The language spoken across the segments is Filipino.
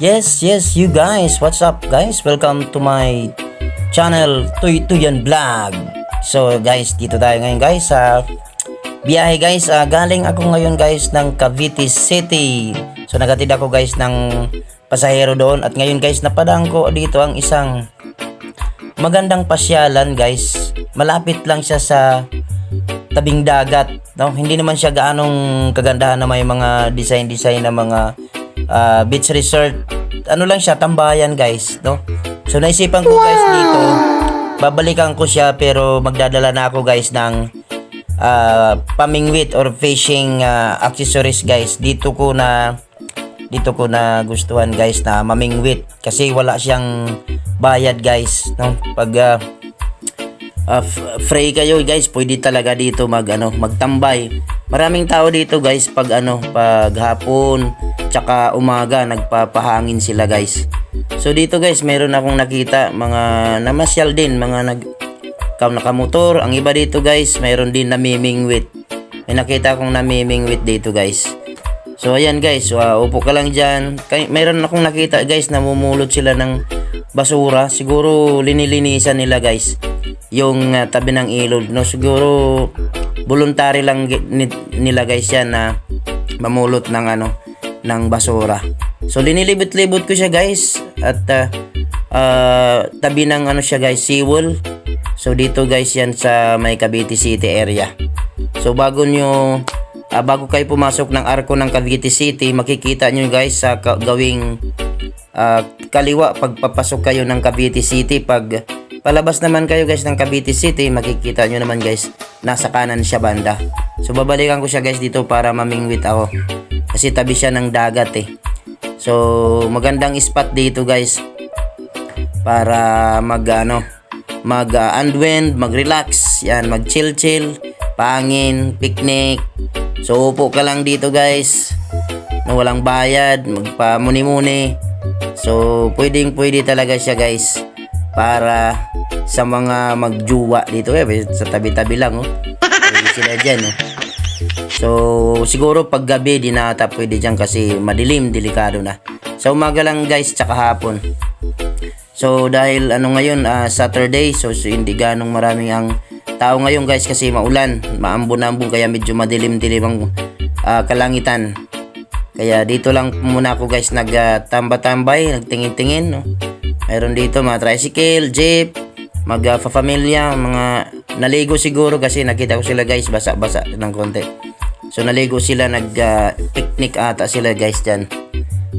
Yes, you guys. What's up, guys? Welcome to my channel, Tuytuyan Vlog. So, guys, dito tayo ngayon, guys, sa biyahe, guys. Galing ako ngayon, guys, ng Cavite City. So, nagatid ako, guys, ng pasahero doon. At ngayon, guys, napadaan ko dito ang isang magandang pasyalan, guys. Malapit lang siya sa tabing dagat, no? Hindi naman siya gaanong kagandahan na may mga design na mga beach resort. Ano lang siya, tambayan, guys, no? So naisipan ko, guys, dito babalikan ko siya, pero magdadala na ako, guys, ng pamingwit or fishing accessories, guys. Dito ko na gustuhan, guys, na mamingwit kasi wala siyang bayad, guys, no? Pag free kayo, guys, pwede talaga dito magtambay. Maraming tao dito, guys, pag hapon tsaka umaga nagpapahangin sila, guys. So dito, guys, meron akong nakita mga namasyal din, mga nakamotor. Ang iba dito, guys, meron din namimingwit. May nakita akong namimingwit dito, guys. So ayan, guys, upo ka lang dyan. Meron akong nakita, guys, namumulot sila ng basura. Siguro linilinisan nila, guys, yung tabi ng ilog, no? Siguro voluntary lang nila, guys, yan na mamulot ng basura. So linilibot-libot ko siya, guys, at tabi ng siya, guys, seawall. So dito, guys, yan sa may Cavite City area. So bago kayo pumasok ng arko ng Cavite City, makikita nyo, guys, sa gawing kaliwa pag papasok kayo ng Cavite City. Pag palabas naman kayo, guys, ng Cavite City, makikita nyo naman, guys, nasa kanan siya banda. So babalikan ko siya, guys, dito para mamingwit ako kasi tabi siya ng dagat, eh. So magandang spot dito, guys, para unwind, mag-relax, yan, mag-chill, pangin, picnic. So upo ka lang dito, guys, na walang bayad, magpamuni-muni. So pwede talaga siya, guys, para sa mga magjuwa dito, sa tabi-tabi lang, pwede sila dyan, So siguro pag gabi di na ata pwede dyan kasi madilim, delikado na. Sa umaga lang, guys, tsaka hapon. So dahil ngayon, Saturday, so hindi ganong maraming ang tao ngayon, guys, kasi maulan, maambon-ambon, kaya medyo madilim-dilim ang kalangitan. Kaya dito lang muna ako, guys, nagtambay, nagtingin-tingin, no? Mayroon dito mga tricycle, jeep, magpapamilya, mga naligo siguro kasi nakita ko sila, guys, basa-basa ng konti. So naligo sila, nag-picnic ata sila, guys, dyan.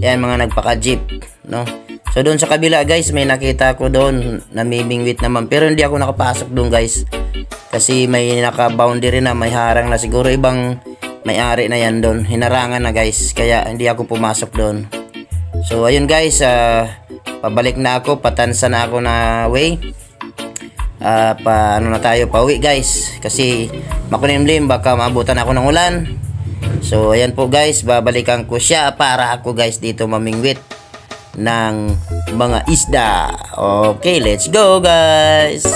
Yan, mga nagpaka-jeep, no? So doon sa kabila, guys, may nakita ko doon, namimingwit naman. Pero hindi ako nakapasok doon, guys, kasi may naka-boundary na, may harang na. Siguro ibang may-ari na yan doon, hinarangan na, guys, kaya hindi ako pumasok doon. So ayun, guys, pabalik na ako, patansa na ako na way. Na tayo, pauwi, guys, kasi makulimlim, baka maabutan ako ng ulan. So ayan po, guys, babalikan ko siya para ako, guys, dito mamingwit ng mga isda. Okay, let's go, guys.